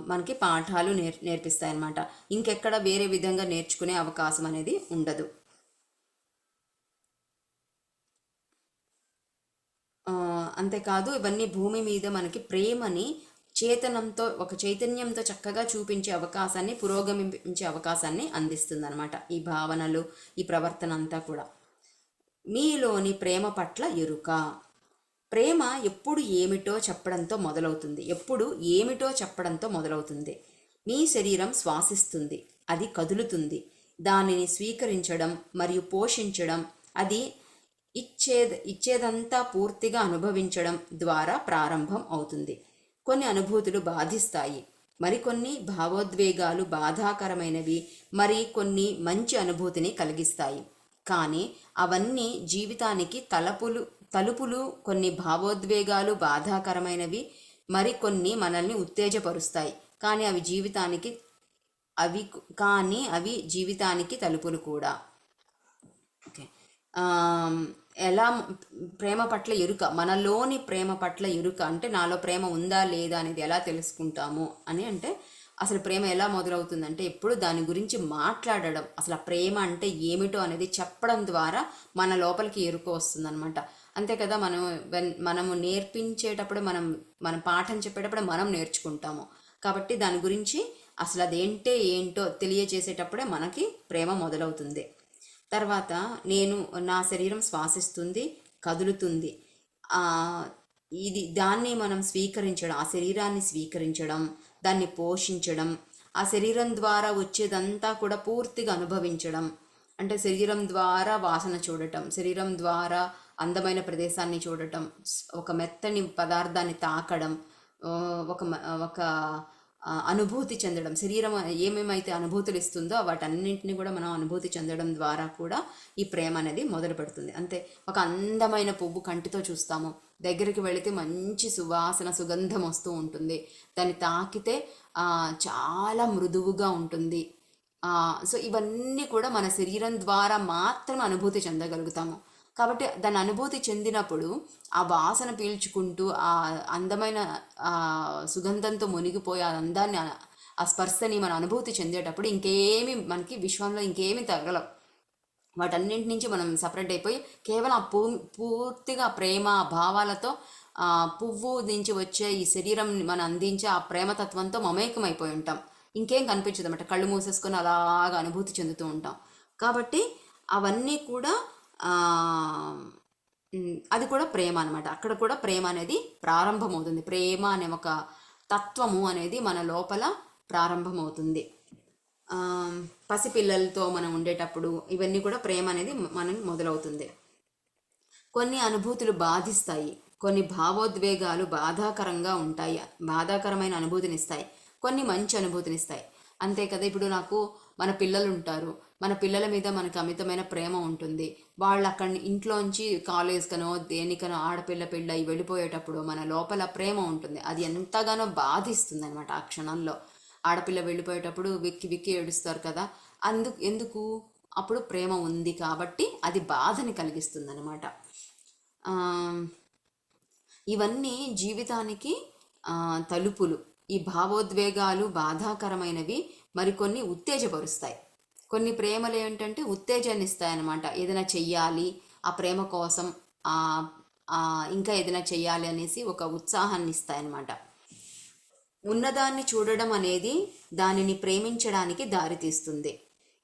మనకి పాఠాలు నేర్పిస్తాయి అన్నమాట. ఇంకెక్కడ వేరే విధంగా నేర్చుకునే అవకాశం అనేది ఉండదు. అంతేకాదు ఇవన్నీ భూమి మీద మనకి ప్రేమని ఒక చైతన్యంతో చక్కగా చూపించే అవకాశాన్ని, పురోగమించే అవకాశాన్ని అందిస్తుంది అనమాట. ఈ భావనలు, ఈ ప్రవర్తన అంతా కూడా. మీలోని ప్రేమ పట్ల ఎరుక. ప్రేమ ఎప్పుడు ఏమిటో చెప్పడంతో మొదలవుతుంది. మీ శరీరం శ్వాసిస్తుంది, అది కదులుతుంది. దానిని స్వీకరించడం మరియు పోషించడం, అది ఇచ్చేదంతా పూర్తిగా అనుభవించడం ద్వారా ప్రారంభం అవుతుంది. కొన్ని అనుభూతులు బాధిస్తాయి, మరికొన్ని భావోద్వేగాలు బాధాకరమైనవి, మరి కొన్ని మంచి అనుభూతిని కలిగిస్తాయి. కానీ అవన్నీ జీవితానికి తలుపులు. కొన్ని భావోద్వేగాలు బాధాకరమైనవి, మరికొన్ని మనల్ని ఉత్తేజపరుస్తాయి, కానీ అవి జీవితానికి తలుపులు కూడా. ఓకే. ఎలా ప్రేమ పట్ల ఎరుక, మనలోని ప్రేమ పట్ల ఎరుక అంటే నాలో ప్రేమ ఉందా లేదా అనేది ఎలా తెలుసుకుంటాము అని అంటే, అసలు ప్రేమ ఎలా మొదలవుతుందంటే ఎప్పుడు దాని గురించి మాట్లాడడం, అసలు ఆ ప్రేమ అంటే ఏమిటో అనేది చెప్పడం ద్వారా మన లోపలికి ఎరుక వస్తుందన్నమాట. అంతే కదా, మనము నేర్పించేటప్పుడు మనం పాఠం చెప్పేటప్పుడు మనం నేర్చుకుంటాము. కాబట్టి దాని గురించి అసలు ఏంటో తెలియజేసేటప్పుడే మనకి ప్రేమ మొదలవుతుంది. తర్వాత నా శరీరం శ్వాసిస్తుంది, కదులుతుంది. దాన్ని మనం స్వీకరించడం, ఆ శరీరాన్ని స్వీకరించడం, దాన్ని పోషించడం, ఆ శరీరం ద్వారా వచ్చేదంతా కూడా పూర్తిగా అనుభవించడం. అంటే శరీరం ద్వారా వాసన చూడటం, శరీరం ద్వారా అందమైన ప్రదేశాన్ని చూడటం, ఒక మెత్తని పదార్థాన్ని తాకడం, ఒక ఒక అనుభూతి చెందడం, శరీరం ఏమేమైతే అనుభూతులు ఇస్తుందో వాటన్నింటినీ కూడా మనం అనుభూతి చెందడం ద్వారా కూడా ఈ ప్రేమ అనేది మొదలు పెడుతుంది. అంతే, ఒక అందమైన పువ్వు కంటితో చూస్తాము, దగ్గరికి వెళితే మంచి సుగంధం వస్తూ ఉంటుంది, దాన్ని తాకితే చాలా మృదువుగా ఉంటుంది. సో ఇవన్నీ కూడా మన శరీరం ద్వారా మాత్రమే అనుభూతి చెందగలుగుతాము. కాబట్టి దాని అనుభూతి చెందినప్పుడు ఆ వాసన పీల్చుకుంటూ ఆ అందమైన సుగంధంతో మునిగిపోయి ఆ అందాన్ని, ఆ స్పర్శని మన అనుభూతి చెందేటప్పుడు ఇంకేమి మనకి విశ్వంలో ఇంకేమి తగలవు. వాటన్నింటి నుంచి మనం సపరేట్ అయిపోయి కేవలం పూర్తిగా ప్రేమ భావాలతో పువ్వు నుంచి వచ్చే ఈ శరీరం మనం అందించే ఆ ప్రేమతత్వంతో మమేకమైపోయి ఉంటాం. ఇంకేం కనిపించదు అన్నమాట, కళ్ళు మూసేసుకొని అలాగా అనుభూతి చెందుతూ ఉంటాం. కాబట్టి అవన్నీ కూడా అది కూడా ప్రేమ అనమాట. అక్కడ కూడా ప్రేమ అనేది ప్రారంభమవుతుంది. ప్రేమ అనే ఒక తత్వము అనేది మన లోపల ప్రారంభమవుతుంది. పసిపిల్లలతో మనం ఉండేటప్పుడు ఇవన్నీ కూడా ప్రేమ అనేది మనం మొదలవుతుంది. కొన్ని అనుభూతులు బాధిస్తాయి, కొన్ని భావోద్వేగాలు బాధాకరంగా ఉంటాయి, బాధాకరమైన అనుభూతినిస్తాయి, కొన్ని మంచి అనుభూతినిస్తాయి. అంతే కదా, ఇప్పుడు నాకు మన పిల్లలు ఉంటారు, మన పిల్లల మీద మనకు అమితమైన ప్రేమ ఉంటుంది. వాళ్ళు అక్కడి ఇంట్లోంచి కాలేజ్కనో దేనికనో ఆడపిల్ల పెళ్ళి వెళ్ళిపోయేటప్పుడు మన లోపల ప్రేమ ఉంటుంది, అది ఎంతగానో బాధిస్తుంది అనమాట. ఆ క్షణంలో ఆడపిల్ల వెళ్ళిపోయేటప్పుడు విక్కి విక్కి ఏడుస్తారు కదా, ఎందుకు అప్పుడు ప్రేమ ఉంది కాబట్టి అది బాధని కలిగిస్తుంది అనమాట. ఇవన్నీ జీవితానికి తలుపులు. ఈ భావోద్వేగాలు బాధాకరమైనవి, మరికొన్ని ఉత్తేజపరుస్తాయి. కొన్ని ప్రేమలు ఏంటంటే ఉత్తేజాన్ని ఇస్తాయన్నమాట. ఏదైనా చెయ్యాలి, ఆ ప్రేమ కోసం ఇంకా ఏదైనా చెయ్యాలి అనేసి ఒక ఉత్సాహాన్ని ఇస్తాయన్నమాట. ఉన్నదాన్ని చూడడం అనేది దానిని ప్రేమించడానికి దారితీస్తుంది.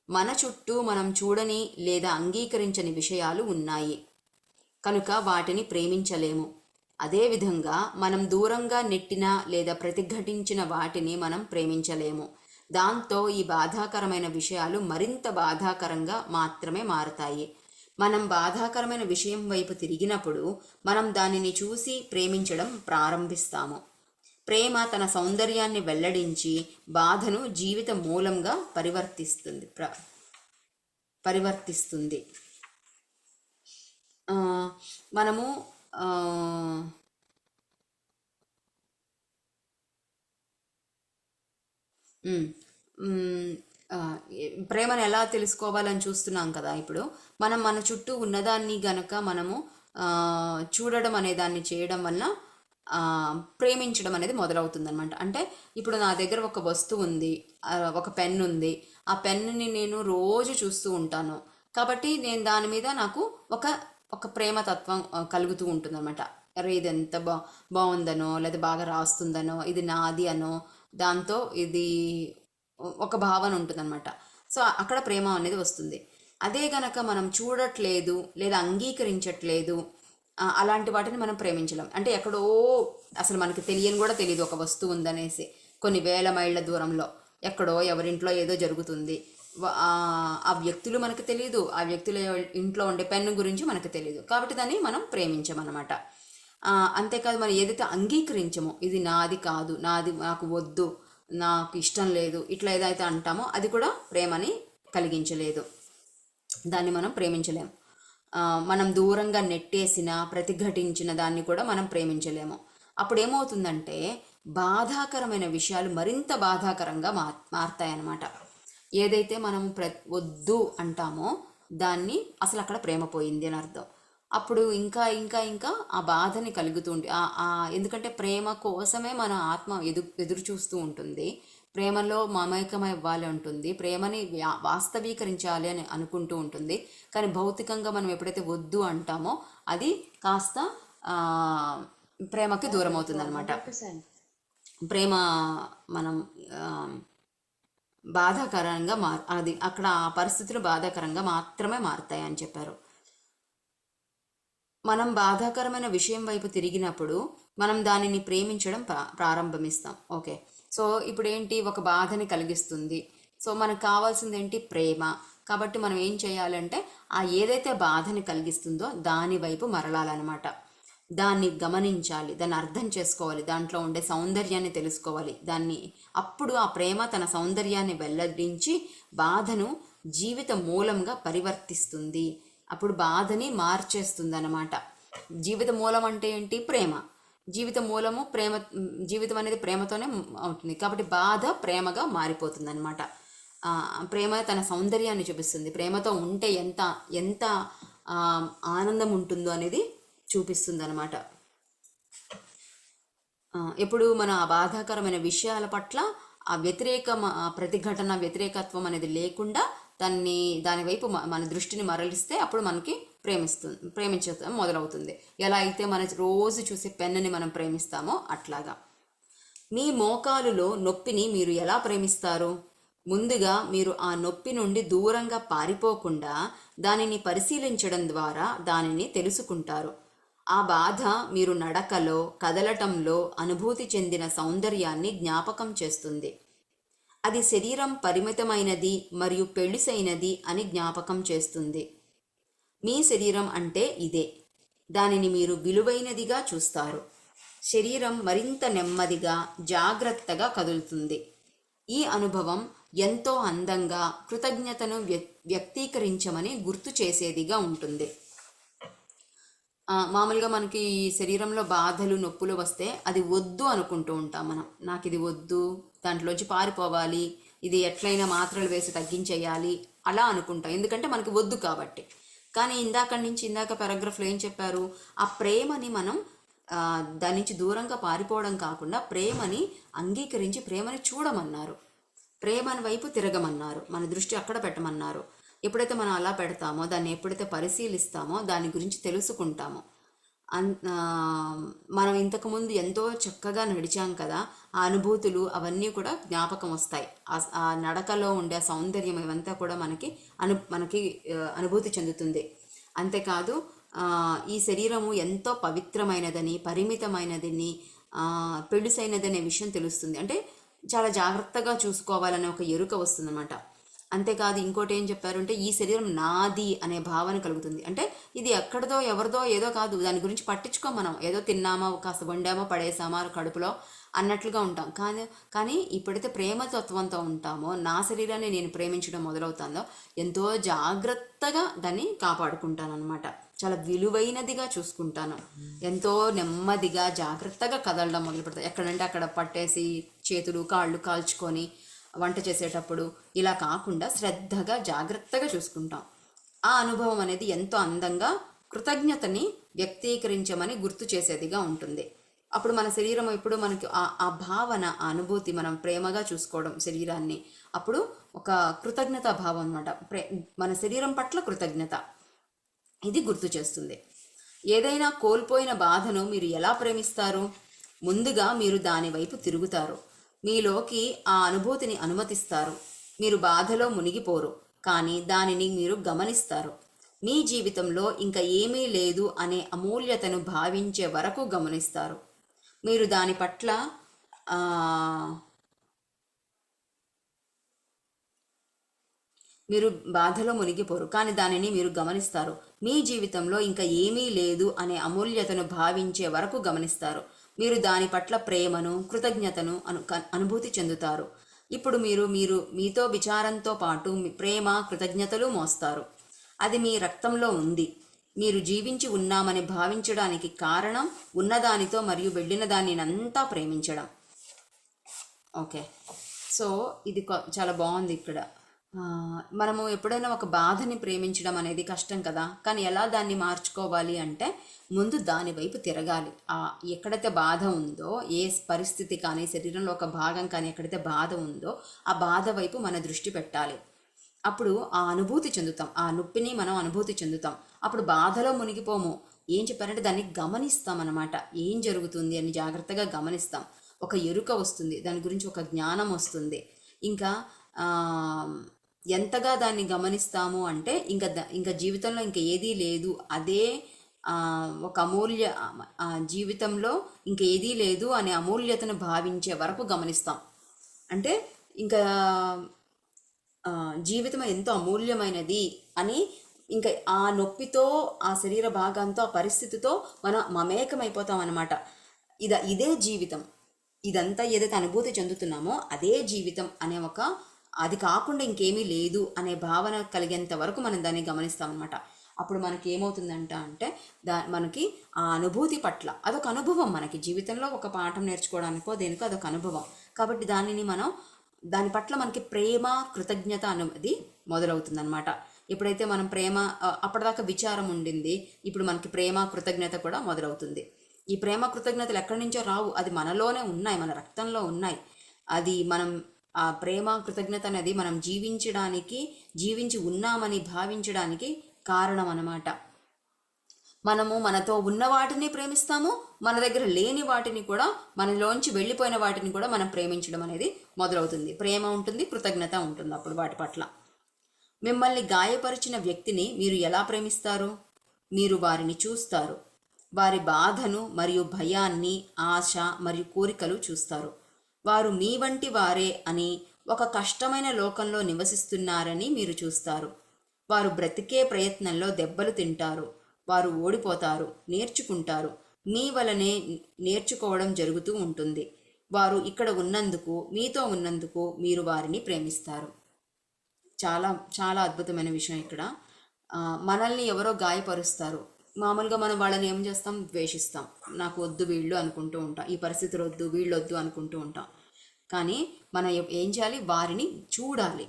మన చుట్టూ మనం చూడని లేదా అంగీకరించని విషయాలు ఉన్నాయి కనుక వాటిని ప్రేమించలేము. అదేవిధంగా మనం దూరంగా నెట్టిన లేదా ప్రతిఘటించిన వాటిని మనం ప్రేమించలేము. దాంతో ఈ బాధాకరమైన విషయాలు మరింత బాధాకరంగా మాత్రమే మారతాయి. మనం బాధాకరమైన విషయం వైపు తిరిగినప్పుడు మనం దానిని చూసి ప్రేమించడం ప్రారంభిస్తాము. ప్రేమ తన సౌందర్యాన్ని వెల్లడించి బాధను జీవిత మూలంగా పరివర్తిస్తుంది. మనము ప్రేమను ఎలా తెలుసుకోవాలని చూస్తున్నాం కదా. ఇప్పుడు మనం మన చుట్టూ ఉన్నదాన్ని గనక మనము చూడడం అనే దాన్ని చేయడం వల్ల ప్రేమించడం అనేది మొదలవుతుంది అనమాట. అంటే ఇప్పుడు నా దగ్గర ఒక వస్తువు ఉంది, ఒక పెన్ ఉంది, ఆ పెన్నుని నేను రోజు చూస్తూ ఉంటాను కాబట్టి నేను దాని మీద నాకు ఒక ప్రేమతత్వం కలుగుతూ ఉంటుంది అనమాట. అరే ఇది ఎంత బాగుందనో, లేదా బాగా రాస్తుందనో, ఇది నాది అనో, దాంతో ఇది ఒక భావన ఉంటుందన్నమాట. సో అక్కడ ప్రేమ అనేది వస్తుంది. అదే గనక మనం చూడట్లేదు లేదా అంగీకరించట్లేదు, అలాంటి వాటిని మనం ప్రేమించలేం. అంటే ఎక్కడో అసలు మనకి తెలియని కూడా తెలియదు ఒక వస్తువు ఉందనేసి, కొన్ని వేల మైళ్ళ దూరంలో ఎక్కడో ఎవరింట్లో ఏదో జరుగుతుంది, ఆ వ్యక్తులు మనకు తెలియదు, ఆ వ్యక్తుల ఇంట్లో ఉండే పెన్ను గురించి మనకు తెలియదు, కాబట్టి దాన్ని మనం ప్రేమించమన్నమాట. అంతేకాదు, మనం ఏదైతే అంగీకరించమో ఇది నాది కాదు, నాకు వద్దు, నాకు ఇష్టం లేదు, ఇట్లా ఏదైతే అంటామో అది కూడా ప్రేమని కలిగించలేదు, దాన్ని మనం ప్రేమించలేము. మనం దూరంగా నెట్టేసిన ప్రతిఘటించిన దాన్ని కూడా మనం ప్రేమించలేము. అప్పుడు ఏమవుతుందంటే బాధాకరమైన విషయాలు మరింత బాధాకరంగా మారతాయన్నమాట. ఏదైతే మనం వద్దు అంటామో దాన్ని అసలు అక్కడ ప్రేమ పోయింది అని అర్థం. అప్పుడు ఇంకా ఇంకా ఇంకా ఆ బాధని కలుగుతుంది. ఎందుకంటే ప్రేమ కోసమే మన ఆత్మ ఎదురు చూస్తూ ఉంటుంది. ప్రేమలో మమేకం ఇవ్వాలి ఉంటుంది, ప్రేమని వాస్తవీకరించాలి అని అనుకుంటూ ఉంటుంది. కానీ భౌతికంగా మనం ఎప్పుడైతే వద్దు అంటామో అది కాస్త ప్రేమకి దూరం అవుతుంది అనమాట. ప్రేమ మనం బాధాకరంగా అది అక్కడ ఆ పరిస్థితులు బాధాకరంగా మాత్రమే మారుతాయి అని చెప్పారు. మనం బాధాకరమైన విషయం వైపు తిరిగినప్పుడు మనం దానిని ప్రేమించడం ప్రారంభమిస్తాం. ఓకే, సో ఇప్పుడు ఏంటి, ఒక బాధని కలిగిస్తుంది. సో మనకు కావాల్సింది ఏంటి, ప్రేమ. కాబట్టి మనం ఏం చేయాలంటే ఆ ఏదైతే బాధని కలిగిస్తుందో దాని వైపు మరలాలన్నమాట. దాన్ని గమనించాలి, దాన్ని అర్థం చేసుకోవాలి, దాంట్లో ఉండే సౌందర్యాన్ని తెలుసుకోవాలి. అప్పుడు ఆ ప్రేమ తన సౌందర్యాన్ని వెల్లడించి బాధను జీవిత మూలంగా పరివర్తిస్తుంది. అప్పుడు బాధని మార్చేస్తుంది అన్నమాట. జీవిత మూలం అంటే ఏంటి, ప్రేమ. జీవిత మూలము ప్రేమ, జీవితం అనేది ప్రేమతోనే ఉంటుంది. కాబట్టి బాధ ప్రేమగా మారిపోతుంది అనమాట. ప్రేమ తన సౌందర్యాన్ని చూపిస్తుంది. ప్రేమతో ఉంటే ఎంత ఎంత ఆనందం ఉంటుందో అనేది చూపిస్తుంది అనమాట. ఎప్పుడు మన ఆ బాధాకరమైన విషయాల పట్ల ఆ ప్రతిఘటన వ్యతిరేకత్వం అనేది లేకుండా దాని వైపు మన దృష్టిని మరలిస్తే అప్పుడు మనకి ప్రేమించడం మొదలవుతుంది. ఎలా అయితే మన రోజు చూసే పెన్నుని మనం ప్రేమిస్తామో అట్లాగా. మీ మోకాలులో నొప్పిని మీరు ఎలా ప్రేమిస్తారు? ముందుగా మీరు ఆ నొప్పి నుండి దూరంగా పారిపోకుండా దానిని పరిశీలించడం ద్వారా దానిని తెలుసుకుంటారు. ఆ బాధ మీరు నడకలో, కదలటంలో అనుభూతి చెందిన సౌందర్యాన్ని జ్ఞాపకం చేస్తుంది. అది శరీరం పరిమితమైనది మరియు పెళుసైనది అని జ్ఞాపకం చేస్తుంది. మీ శరీరం అంటే ఇదే. దానిని మీరు విలువైనదిగా చూస్తారు. శరీరం మరింత నెమ్మదిగా, జాగ్రత్తగా కదులుతుంది. ఈ అనుభవం ఎంతో అందంగా కృతజ్ఞతను వ్యక్తీకరించమని గుర్తు చేసేదిగా ఉంటుంది. మామూలుగా మనకి శరీరంలో బాధలు, నొప్పులు వస్తే అది వద్దు అనుకుంటూ ఉంటాం మనం. నాకు ఇది వద్దు, దాంట్లోంచి పారిపోవాలి, ఇది ఎట్లయినా మాత్రలు వేసి తగ్గించేయాలి అలా అనుకుంటాం, ఎందుకంటే మనకి వద్దు కాబట్టి. కానీ ఇందాక పారాగ్రాఫ్లో ఏం చెప్పారు, ఆ ప్రేమని మనం దాని నుంచి దూరంగా పారిపోవడం కాకుండా ప్రేమని అంగీకరించి ప్రేమని చూడమన్నారు, ప్రేమని వైపు తిరగమన్నారు, మన దృష్టి అక్కడ పెట్టమన్నారు. ఎప్పుడైతే మనం అలా పెడతామో, దాన్ని ఎప్పుడైతే పరిశీలిస్తామో, దాని గురించి తెలుసుకుంటామో, మనం ఇంతకుముందు ఎంతో చక్కగా నడిచాం కదా, ఆ అనుభూతులు అవన్నీ కూడా జ్ఞాపకం వస్తాయి. ఆ నడకలో ఉండే సౌందర్యం ఇవంతా కూడా మనకి అనుభూతి చెందుతుంది. అంతేకాదు ఈ శరీరము ఎంతో పవిత్రమైనదని, పరిమితమైనదని, పెళుసైనదనే విషయం తెలుస్తుంది. అంటే చాలా జాగ్రత్తగా చూసుకోవాలనే ఒక ఎరుక వస్తుందన్నమాట. అంతేకాదు ఇంకోటి ఏం చెప్పారు అంటే, ఈ శరీరం నాది అనే భావన కలుగుతుంది. అంటే ఇది ఎక్కడిదో ఎవరిదో ఏదో కాదు, దాని గురించి పట్టించుకోం మనం. ఏదో తిన్నామా, కాస్త వండామో, పడేసామా కడుపులో అన్నట్లుగా ఉంటాం. కానీ ఇప్పుడైతే ప్రేమతత్వంతో ఉంటామో, నా శరీరాన్ని నేను ప్రేమించడం మొదలవుతుందో ఎంతో జాగ్రత్తగా దాన్ని కాపాడుకుంటాను అనమాట. చాలా విలువైనదిగా చూసుకుంటాను. ఎంతో నెమ్మదిగా జాగ్రత్తగా కదలడం మొదలు పెడతాను. ఎక్కడంటే అక్కడ పట్టేసి చేతులు కాళ్ళు కాల్చుకొని వంట చేసేటప్పుడు ఇలా కాకుండా శ్రద్ధగా జాగ్రత్తగా చూసుకుంటాం. ఆ అనుభవం అనేది ఎంతో అందంగా కృతజ్ఞతని వ్యక్తీకరించమని గుర్తు చేసేదిగా ఉంటుంది. అప్పుడు మన శరీరం ఎప్పుడు మనకి ఆ భావన, ఆ అనుభూతి, మనం ప్రేమగా చూసుకోవడం శరీరాన్ని, అప్పుడు ఒక కృతజ్ఞత భావం అనమాట. మన శరీరం పట్ల కృతజ్ఞత ఇది గుర్తు చేస్తుంది. ఏదైనా కోల్పోయిన బాధను మీరు ఎలా ప్రేమిస్తారు? ముందుగా మీరు దాని వైపు తిరుగుతారు. మీలోకి ఆ అనుభూతిని అనుమతిస్తారు. మీరు బాధలో మునిగిపోరు, కానీ దానిని మీరు గమనిస్తారు. మీ జీవితంలో ఇంకా ఏమీ లేదు అనే అమూల్యతను భావించే వరకు గమనిస్తారు. మీరు దాని పట్ల మీరు బాధలో మునిగిపోరు, కానీ దానిని మీరు గమనిస్తారు. మీ జీవితంలో ఇంకా ఏమీ లేదు అనే అమూల్యతను భావించే వరకు గమనిస్తారు. మీరు దాని పట్ల ప్రేమను, కృతజ్ఞతను అనుభూతి చెందుతారు. ఇప్పుడు మీతో విచారంతో పాటు మీ ప్రేమ, కృతజ్ఞతలు మోస్తారు. అది మీ రక్తంలో ఉంది. మీరు జీవించి ఉన్నామని భావించడానికి కారణం ఉన్నదానితో మరియు వెళ్ళిన దానినంతా ప్రేమించడం. ఓకే, సో ఇది చాలా బాగుంది ఇక్కడ. మనము ఎప్పుడైనా ఒక బాధని ప్రేమించడం అనేది కష్టం కదా, కానీ ఎలా దాన్ని మార్చుకోవాలి అంటే ముందు దాని వైపు తిరగాలి. ఎక్కడైతే బాధ ఉందో, ఏ పరిస్థితి కానీ శరీరంలో ఒక భాగం కానీ ఎక్కడైతే బాధ ఉందో ఆ బాధ వైపు మన దృష్టి పెట్టాలి. అప్పుడు ఆ అనుభూతి చెందుతాం, ఆ నొప్పిని మనం అనుభూతి చెందుతాం. అప్పుడు బాధలో మునిగిపోము. ఏం చెప్పారంటే దాన్ని గమనిస్తాం అన్నమాట. ఏం జరుగుతుంది అని జాగ్రత్తగా గమనిస్తాం. ఒక ఎరుక వస్తుంది, దాని గురించి ఒక జ్ఞానం వస్తుంది. ఇంకా ఎంతగా దాన్ని గమనిస్తాము అంటే ఇంకా జీవితంలో ఇంకా ఏదీ లేదు, అదే ఒక అమూల్య జీవితంలో ఇంకేదీ లేదు అనే అమూల్యతను భావించే వరకు గమనిస్తాం. అంటే ఇంకా జీవితం ఎంతో అమూల్యమైనది అని ఇంకా ఆ నొప్పితో, ఆ శరీర భాగంతో, ఆ పరిస్థితితో మనం మమేకమైపోతాం అన్నమాట. ఇదే జీవితం, ఇదంతా ఏదైతే అనుభూతి చెందుతున్నామో అదే జీవితం అనే అది కాకుండా ఇంకేమీ లేదు అనే భావన కలిగేంత వరకు మనం దాన్ని గమనిస్తామన్నమాట. అప్పుడు మనకి ఏమవుతుందంట అంటే మనకి ఆ అనుభూతి పట్ల అదొక అనుభవం. మనకి జీవితంలో ఒక పాఠం నేర్చుకోవడానికో దేనికో అదొక అనుభవం. కాబట్టి దాని పట్ల మనకి ప్రేమ, కృతజ్ఞత అనేది మొదలవుతుందన్నమాట. ఎప్పుడైతే మనం ప్రేమ, అప్పటిదాకా విచారం ఉండింది, ఇప్పుడు మనకి ప్రేమ, కృతజ్ఞత కూడా మొదలవుతుంది. ఈ ప్రేమ, కృతజ్ఞతలు ఎక్కడి నుంచో రావు, అది మనలోనే ఉన్నాయి, మన రక్తంలో ఉన్నాయి. అది మనం ఆ ప్రేమ, కృతజ్ఞత అనేది మనం జీవించి ఉన్నామని భావించడానికి కారణం అన్నమాట. మనము మనతో ఉన్న వాటిని ప్రేమిస్తాము, మన దగ్గర లేని వాటిని కూడా, మనలోంచి వెళ్ళిపోయిన వాటిని కూడా మనం ప్రేమించడం అనేది మొదలవుతుంది. ప్రేమ ఉంటుంది, కృతజ్ఞత ఉంటుంది అప్పుడు వాటి పట్ల. మిమ్మల్ని గాయపరిచిన వ్యక్తిని మీరు ఎలా ప్రేమిస్తారు? మీరు వారిని చూస్తారు, వారి బాధను మరియు భయాన్ని, ఆశ మరియు కోరికలు చూస్తారు. వారు మీ వంటి వారే అని, ఒక కష్టమైన లోకంలో నివసిస్తున్నారని మీరు చూస్తారు. వారు బ్రతికే ప్రయత్నంలో దెబ్బలు తింటారు, వారు ఓడిపోతారు, నేర్చుకుంటారు. మీ వలనే నేర్చుకోవడం జరుగుతూ ఉంటుంది. వారు ఇక్కడ ఉన్నందుకు, మీతో ఉన్నందుకు మీరు వారిని ప్రేమిస్తారు. చాలా చాలా అద్భుతమైన విషయం ఇక్కడ. మనల్ని ఎవరో గాయపరుస్తారు, మామూలుగా మనం వాళ్ళని ఏం చేస్తాం? ద్వేషిస్తాం. నాకు వద్దు వీళ్ళు అనుకుంటూ ఉంటాం, ఈ పరిస్థితులు వద్దు, వీళ్ళు వద్దు అనుకుంటూ ఉంటాం. కానీ మనం ఏం చేయాలి? వారిని చూడాలి,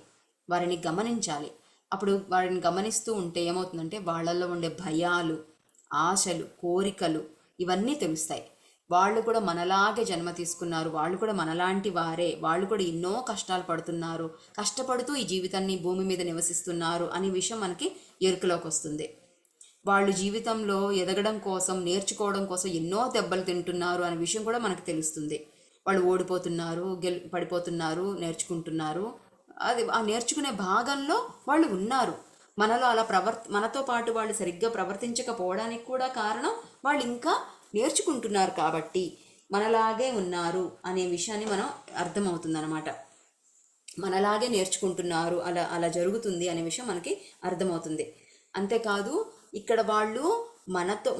వారిని గమనించాలి. అప్పుడు వారిని గమనిస్తూ ఉంటే ఏమవుతుందంటే వాళ్ళల్లో ఉండే భయాలు, ఆశలు, కోరికలు ఇవన్నీ తెలుస్తాయి. వాళ్ళు కూడా మనలాగే జన్మ తీసుకున్నారు, వాళ్ళు కూడా మనలాంటి వారే, వాళ్ళు కూడా ఎన్నో కష్టాలు పడుతున్నారు, కష్టపడుతూ ఈ జీవితాన్ని భూమి మీద నివసిస్తున్నారు అనే విషయం మనకి ఎరుకలోకి వస్తుంది. వాళ్ళు జీవితంలో ఎదగడం కోసం, నేర్చుకోవడం కోసం ఎన్నో దెబ్బలు తింటున్నారు అనే విషయం కూడా మనకు తెలుస్తుంది. వాళ్ళు ఓడిపోతున్నారు, పడిపోతున్నారు, నేర్చుకుంటున్నారు. అది ఆ నేర్చుకునే భాగంలో వాళ్ళు ఉన్నారు. మనలో అలా మనతో పాటు వాళ్ళు సరిగ్గా ప్రవర్తించకపోవడానికి కూడా కారణం వాళ్ళు ఇంకా నేర్చుకుంటున్నారు కాబట్టి మనలాగే ఉన్నారు అనే విషయాన్ని మనం అర్థమవుతుందన్నమాట. మనలాగే నేర్చుకుంటున్నారు, అలా జరుగుతుంది అనే విషయం మనకి అర్థమవుతుంది. అంతేకాదు ఇక్కడ వాళ్ళు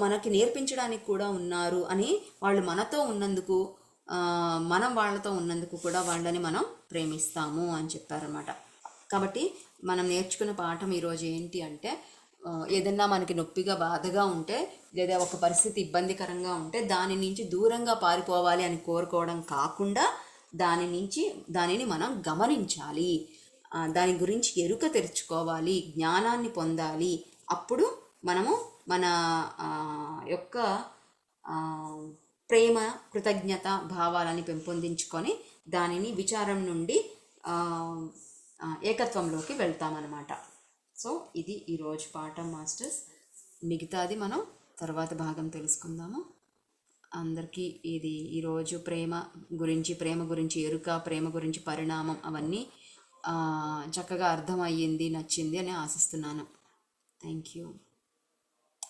మనకి నేర్పించడానికి కూడా ఉన్నారు అని, వాళ్ళు మనతో ఉన్నందుకు, మనం వాళ్ళతో ఉన్నందుకు కూడా వాళ్ళని మనం ప్రేమిస్తాము అని చెప్పారన్నమాట. కాబట్టి మనం నేర్చుకున్న పాఠం ఈరోజు ఏంటి అంటే, ఏదన్నా మనకి నొప్పిగా, బాధగా ఉంటే, లేదా ఒక పరిస్థితి ఇబ్బందికరంగా ఉంటే దాని నుంచి దూరంగా పారిపోవాలి అని కోరుకోవడం కాకుండా దానిని మనం గమనించాలి, దాని గురించి ఎరుక తెరుచుకోవాలి, జ్ఞానాన్ని పొందాలి. అప్పుడు మనము మన యొక్క ప్రేమ, కృతజ్ఞత భావాలని పెంపొందించుకొని దానిని విచారం నుండి ఏకత్వంలోకి వెళ్తామన్నమాట. సో ఇది ఈరోజు పాఠం మాస్టర్స్. మిగతాది మనం తర్వాత భాగం తెలుసుకుందాము. అందరికీ ఇది ఈరోజు ప్రేమ గురించి ఎరుక, ప్రేమ గురించి పరిణామం అవన్నీ చక్కగా అర్థమయ్యింది, నచ్చింది అని ఆశిస్తున్నాను. Thank you.